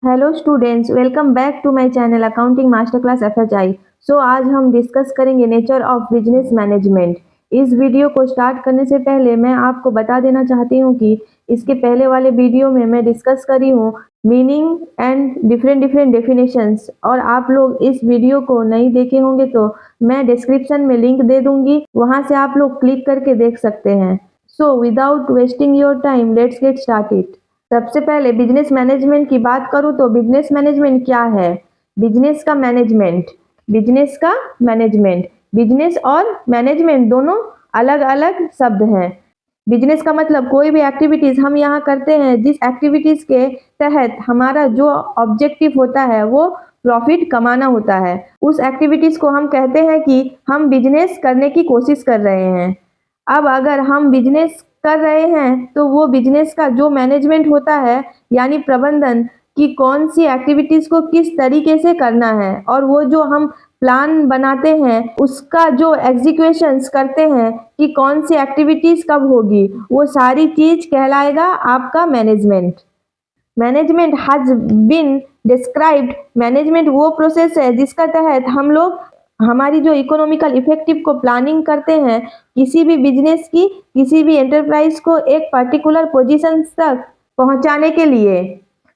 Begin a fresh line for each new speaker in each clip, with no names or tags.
Hello students, welcome back to my channel accounting master class FHI. So आज हम discuss करेंगे nature of business management. इस video को start करने से पहले मैं आपको बता देना चाहती हूँ कि इसके पहले वाले वीडियो में मैं डिस्कस करी हूँ meaning and different different definitions, और आप लोग इस वीडियो को नहीं देखे होंगे तो मैं डिस्क्रिप्शन में लिंक दे दूंगी, वहाँ से आप लोग क्लिक करके देख सकते हैं। So without wasting your time, let's get started. सबसे पहले बिजनेस मैनेजमेंट की बात करूं तो बिजनेस मैनेजमेंट क्या है। बिजनेस का मैनेजमेंट, बिजनेस और मैनेजमेंट दोनों अलग अलग शब्द हैं। बिजनेस का मतलब कोई भी एक्टिविटीज हम यहाँ करते हैं, जिस एक्टिविटीज के तहत हमारा जो ऑब्जेक्टिव होता है वो प्रॉफिट कमाना होता है, उस एक्टिविटीज को हम कहते हैं कि हम बिजनेस करने की कोशिश कर रहे हैं। अब अगर हम बिजनेस कर रहे हैं तो वो बिजनेस का जो मैनेजमेंट होता है, यानी प्रबंधन, कि कौन सी एक्टिविटीज को किस तरीके से करना है, और वो जो हम प्लान बनाते हैं उसका जो एग्जीक्यूशंस करते हैं कि कौन सी एक्टिविटीज कब होगी, वो सारी चीज कहलाएगा आपका management. Management has been described, management वो प्रोसेस है जिसका तहत हम लोग हमारी जो इकोनॉमिकल इफेक्टिव को प्लानिंग करते हैं, किसी भी बिजनेस की, किसी भी एंटरप्राइज को एक पर्टिकुलर पोजीशन तक पहुंचाने के लिए।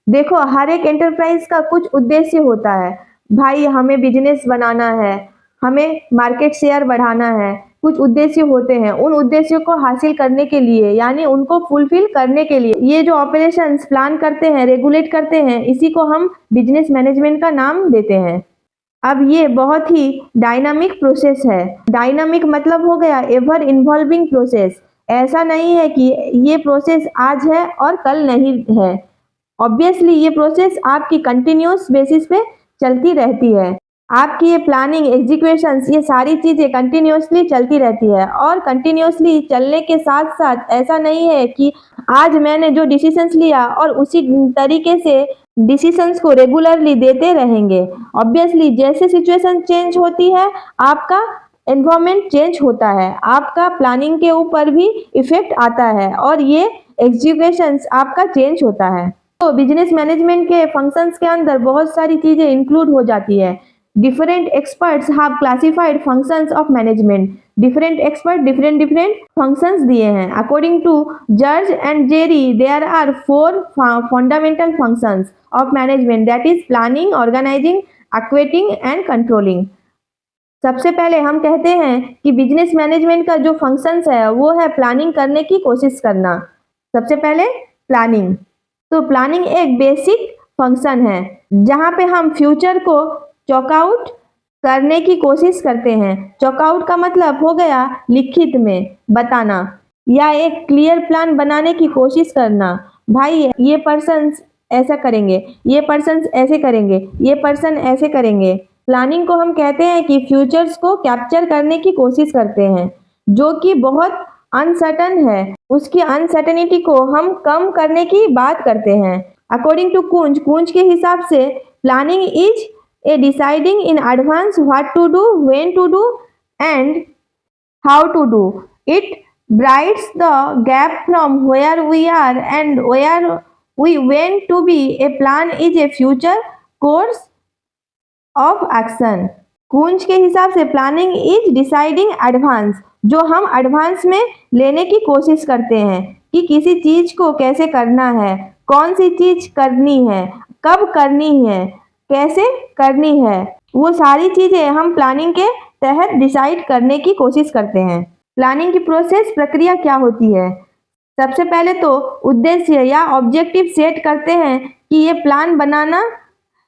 देखो, हर एक एंटरप्राइज का कुछ उद्देश्य होता है। भाई, हमें बिजनेस बनाना है, हमें मार्केट शेयर बढ़ाना है, कुछ उद्देश्य होते हैं। उन उद्देश्यों को हासिल करने के लिए, यानी उनको फुलफिल करने के लिए ये जो ऑपरेशंस प्लान करते हैं, रेगुलेट करते हैं, इसी को हम बिजनेस मैनेजमेंट का नाम देते हैं। अब ये बहुत ही डायनामिक प्रोसेस है। डायनामिक मतलब हो गया एवर इन्वॉल्विंग प्रोसेस। ऐसा नहीं है कि ये प्रोसेस आज है और कल नहीं है। ऑब्वियसली ये प्रोसेस आपकी कंटिन्यूस बेसिस पे चलती रहती है। आपकी ये प्लानिंग, एग्जीक्यूशंस, ये सारी चीज़ें कंटिन्यूसली चलती रहती है। और कंटिन्यूसली चलने के साथ साथ ऐसा नहीं है कि आज मैंने जो डिसीजंस लिया और उसी तरीके से डिसीजंस को रेगुलरली देते रहेंगे। ऑब्वियसली जैसे सिचुएशन चेंज होती है, आपका एनवायरनमेंट चेंज होता है, आपका प्लानिंग के ऊपर भी इफेक्ट आता है, और ये एग्जीक्यूशंस आपका चेंज होता है। तो बिजनेस मैनेजमेंट के फंक्शंस के अंदर बहुत सारी चीजें इंक्लूड हो जाती है। Different experts have classified functions of management. Different expert different different functions दिए हैं। According to George and Jerry, there are 4 fundamental functions of management, that is planning, organising, actuating and controlling. सबसे पहले हम कहते हैं कि बिजनेस मैनेजमेंट का जो फंक्शंस है वो है प्लानिंग करने की कोशिश करना। सबसे पहले प्लानिंग। तो प्लानिंग एक बेसिक फंक्शन है जहाँ पे हम फ्यूचर को चॉकआउट करने की कोशिश करते हैं। चॉकआउट का मतलब हो गया लिखित में बताना, या एक क्लियर प्लान बनाने की कोशिश करना। भाई, ये पर्सन ऐसा करेंगे, ये पर्सन ऐसे करेंगे, ये पर्सन ऐसे करेंगे। प्लानिंग को हम कहते हैं कि फ्यूचर्स को कैप्चर करने की कोशिश करते हैं, जो कि बहुत अनसर्टन है। उसकी अनसर्टेनिटी को हम कम करने की बात करते हैं। अकॉर्डिंग टू कुंज के हिसाब से planning is a deciding in advance what to do, when to do and how to do it, bridges the gap from where we are and where we want to be. A plan is a future course of action. Koontz के हिसाब से planning is deciding advance, जो हम advance में लेने की कोशिश करते हैं कि किसी चीज को कैसे करना है, कौन सी चीज करनी है, कब करनी है, कैसे करनी है, वो सारी चीजें हम प्लानिंग के तहत डिसाइड करने की कोशिश करते हैं। प्लानिंग की प्रोसेस, प्रक्रिया क्या होती है। सबसे पहले तो उद्देश्य या ऑब्जेक्टिव सेट करते हैं कि ये प्लान बनाना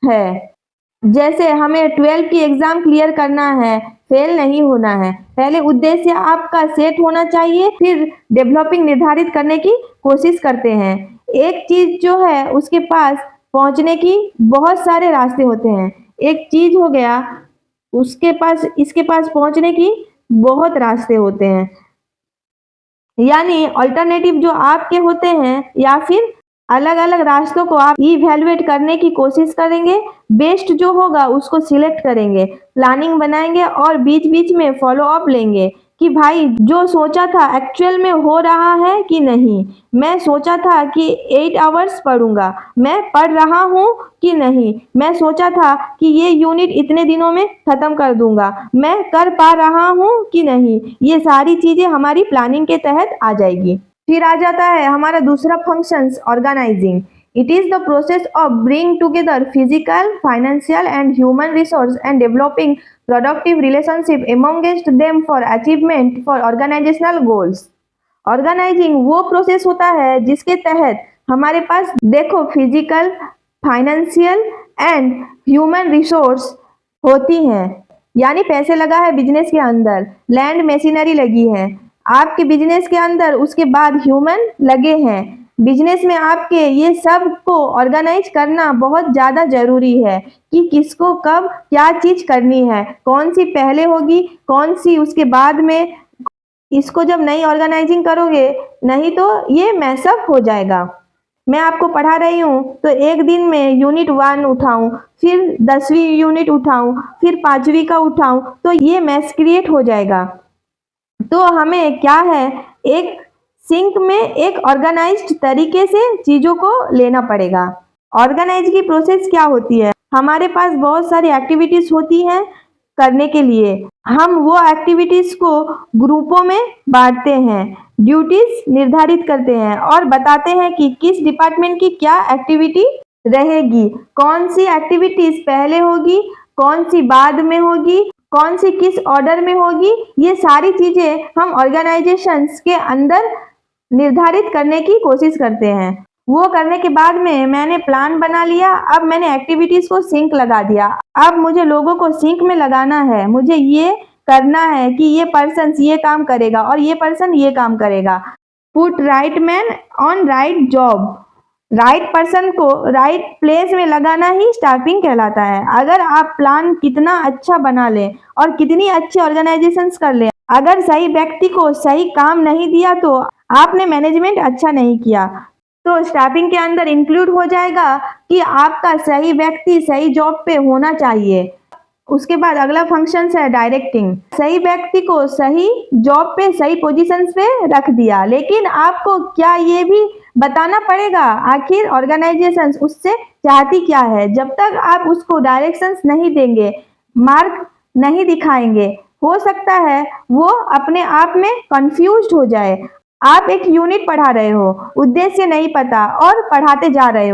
है। जैसे हमें 12 की एग्जाम क्लियर करना है, फेल नहीं होना है। पहले उद्देश्य आपका सेट होना चाहिए, फिर डेवलपिंग निर्धारित करने की कोशिश करते हैं। एक चीज जो है उसके पास पहुंचने की बहुत सारे रास्ते होते हैं। एक चीज हो गया, उसके पास इसके पास पहुंचने की बहुत रास्ते होते हैं, यानी अल्टरनेटिव जो आपके होते हैं, या फिर अलग अलग रास्तों को आप इवैल्यूएट करने की कोशिश करेंगे। बेस्ट जो होगा उसको सिलेक्ट करेंगे, प्लानिंग बनाएंगे और बीच बीच में फॉलो अप लेंगे कि भाई जो सोचा था एक्चुअल में हो रहा है कि नहीं। मैं सोचा था कि 8 आवर्स पढ़ूंगा, मैं पढ़ रहा हूँ कि नहीं। मैं सोचा था कि ये यूनिट इतने दिनों में ख़त्म कर दूंगा, मैं कर पा रहा हूँ कि नहीं। ये सारी चीज़ें हमारी प्लानिंग के तहत आ जाएगी। फिर आ जाता है हमारा दूसरा functions, organizing. It is the process of bringing together physical, financial and human resource and developing productive relationship amongst them for achievement for organizational goals. Organizing वो प्रोसेस होता है जिसके तहत हमारे पास देखो physical, financial and human resource होती हैं। यानी पैसे लगा है बिजनेस के अंदर, लैंड मशीनरी लगी है आपके बिजनेस के अंदर, उसके बाद ह्यूमन लगे हैं बिजनेस में आपके। ये सब को ऑर्गेनाइज करना बहुत ज़्यादा ज़रूरी है कि किसको कब क्या चीज़ करनी है, कौन सी पहले होगी, कौन सी उसके बाद में। इसको जब नहीं ऑर्गेनाइजिंग करोगे नहीं तो ये मैसअप हो जाएगा। मैं आपको पढ़ा रही हूँ तो एक दिन में यूनिट 1 उठाऊँ, फिर 10वीं यूनिट उठाऊँ, फिर 5वीं का उठाऊँ, तो ये मैस क्रिएट हो जाएगा। तो हमें क्या है, एक सिंक में एक ऑर्गेनाइज्ड तरीके से चीज़ों को लेना पड़ेगा। ऑर्गेनाइज की प्रोसेस क्या होती है, हमारे पास बहुत सारी एक्टिविटीज़ होती हैं करने के लिए। हम वो एक्टिविटीज़ को ग्रुपों में बांटते हैं, ड्यूटीज निर्धारित करते हैं और बताते हैं कि किस डिपार्टमेंट की क्या एक्टिविटी रहेगी, कौन सी एक्टिविटीज़ पहले होगी, कौन सी बाद में होगी, कौन सी किस ऑर्डर में होगी। ये सारी चीज़ें हम ऑर्गेनाइजेशंस के अंदर निर्धारित करने की कोशिश करते हैं। वो करने के बाद में मैंने प्लान बना लिया, अब मैंने एक्टिविटीज़ को सिंक लगा दिया। अब मुझे लोगों को सिंक में लगाना है, मुझे ये करना है कि ये पर्सन ये काम करेगा और ये पर्सन ये काम करेगा। Put right man on right job. Right person को राइट प्लेस में लगाना ही स्टाफिंग कहलाता है। अगर आप प्लान कितना अच्छा बना लें और कितनी अच्छी ऑर्गेनाइजेशंस कर लें, अगर सही व्यक्ति को सही काम नहीं दिया तो आपने मैनेजमेंट अच्छा नहीं किया। तो स्टाफिंग के अंदर इंक्लूड हो जाएगा कि आपका सही व्यक्ति सही जॉब पे होना चाहिए। उसके बाद अगला फंक्शन है डायरेक्टिंग। सही व्यक्ति को सही जॉब पे सही पोजीशंस पे रख दिया, लेकिन आपको क्या ये भी बताना पड़ेगा आखिर ऑर्गेनाइजेशन उससे चाहती क्या है। जब तक आप उसको डायरेक्शंस नहीं देंगे, मार्क नहीं दिखाएंगे, हो सकता है वो अपने आप में कंफ्यूज्ड हो जाए। आप एक यूनिट पढ़ा रहे हो, उद्देश्य नहीं पता और पढ़ाते जा रहे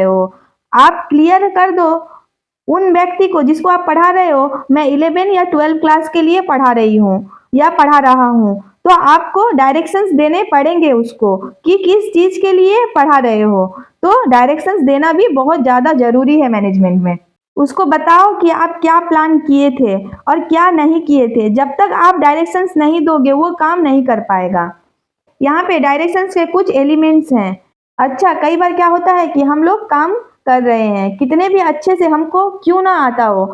हो। आप क्लियर कर दो उन व्यक्ति को जिसको आप पढ़ा रहे हो, मैं 11 या 12 क्लास के लिए पढ़ा रही हूँ या पढ़ा रहा हूँ, तो आपको डायरेक्शंस देने पड़ेंगे उसको कि किस चीज़ के लिए पढ़ा रहे हो। तो डायरेक्शंस देना भी बहुत ज़्यादा ज़रूरी है मैनेजमेंट में। उसको बताओ कि आप क्या प्लान किए थे और क्या नहीं किए थे। जब तक आप डायरेक्शंस नहीं दोगे वो काम नहीं कर पाएगा। यहाँ पे डायरेक्शंस के कुछ एलिमेंट्स हैं। अच्छा, कई बार क्या होता है कि हम लोग काम कर रहे हैं, कितने भी अच्छे से हमको क्यों ना आता हो,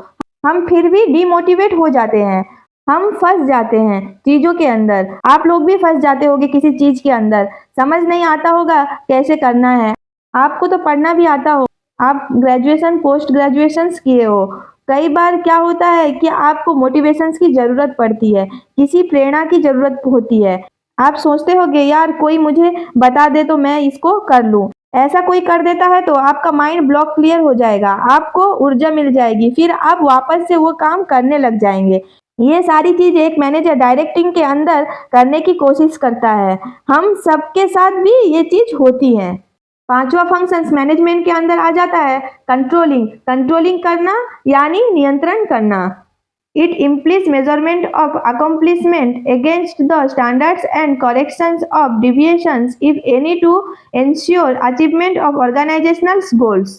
हम फिर भी डिमोटिवेट हो जाते हैं, हम फंस जाते हैं चीज़ों के अंदर। आप लोग भी फंस जाते होगे किसी चीज़ के अंदर, समझ नहीं आता होगा कैसे करना है। आपको तो पढ़ना भी आता हो, आप ग्रेजुएशन पोस्ट ग्रेजुएशन किए हो। कई बार क्या होता है कि आपको मोटिवेशंस की ज़रूरत पड़ती है, किसी प्रेरणा की ज़रूरत होती है। आप सोचते होगे यार कोई मुझे बता दे तो मैं इसको कर लूँ। ऐसा कोई कर देता है तो आपका माइंड ब्लॉक क्लियर हो जाएगा, आपको ऊर्जा मिल जाएगी, फिर आप वापस से वो काम करने लग जाएंगे। ये सारी चीज़ एक मैनेजर डायरेक्टिंग के अंदर करने की कोशिश करता है। हम सबके साथ भी ये चीज़ होती है। पांचवा फंक्शंस मैनेजमेंट के अंदर आ जाता है कंट्रोलिंग। कंट्रोलिंग करना यानी नियंत्रण करना। It implies measurement of accomplishment against the standards and corrections of deviations, if any, to ensure achievement of organizational goals.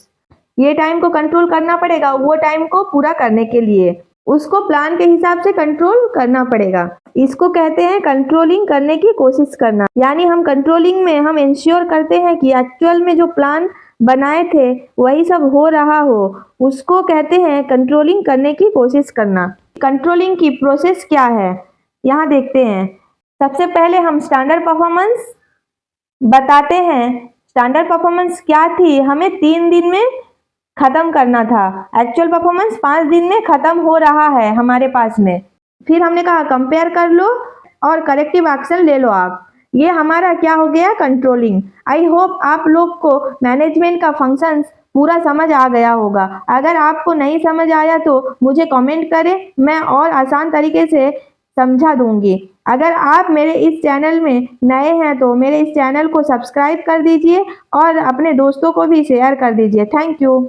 ये टाइम को कंट्रोल करना पड़ेगा, वो टाइम को पूरा करने के लिए उसको प्लान के हिसाब से कंट्रोल करना पड़ेगा। इसको कहते हैं कंट्रोलिंग करने की कोशिश करना। यानी हम कंट्रोलिंग में हम इंश्योर करते हैं कि एक्चुअल में जो प्लान बनाए थे वही सब हो रहा हो, उसको कहते हैं कंट्रोलिंग करने की कोशिश करना। कंट्रोलिंग की प्रोसेस क्या है यहाँ देखते हैं। सबसे पहले हम स्टैंडर्ड परफॉर्मेंस बताते हैं। स्टैंडर्ड परफॉर्मेंस क्या थी, हमें 3 दिन में ख़त्म करना था। एक्चुअल परफॉर्मेंस 5 दिन में ख़त्म हो रहा है हमारे पास में। फिर हमने कहा कंपेयर कर लो और करेक्टिव एक्शन ले लो आप। ये हमारा क्या हो गया, कंट्रोलिंग। आई होप आप लोग को मैनेजमेंट का फंक्शंस पूरा समझ आ गया होगा। अगर आपको नहीं समझ आया तो मुझे कमेंट करें, मैं और आसान तरीके से समझा दूंगी। अगर आप मेरे इस चैनल में नए हैं तो मेरे इस चैनल को सब्सक्राइब कर दीजिए और अपने दोस्तों को भी शेयर कर दीजिए। Thank you.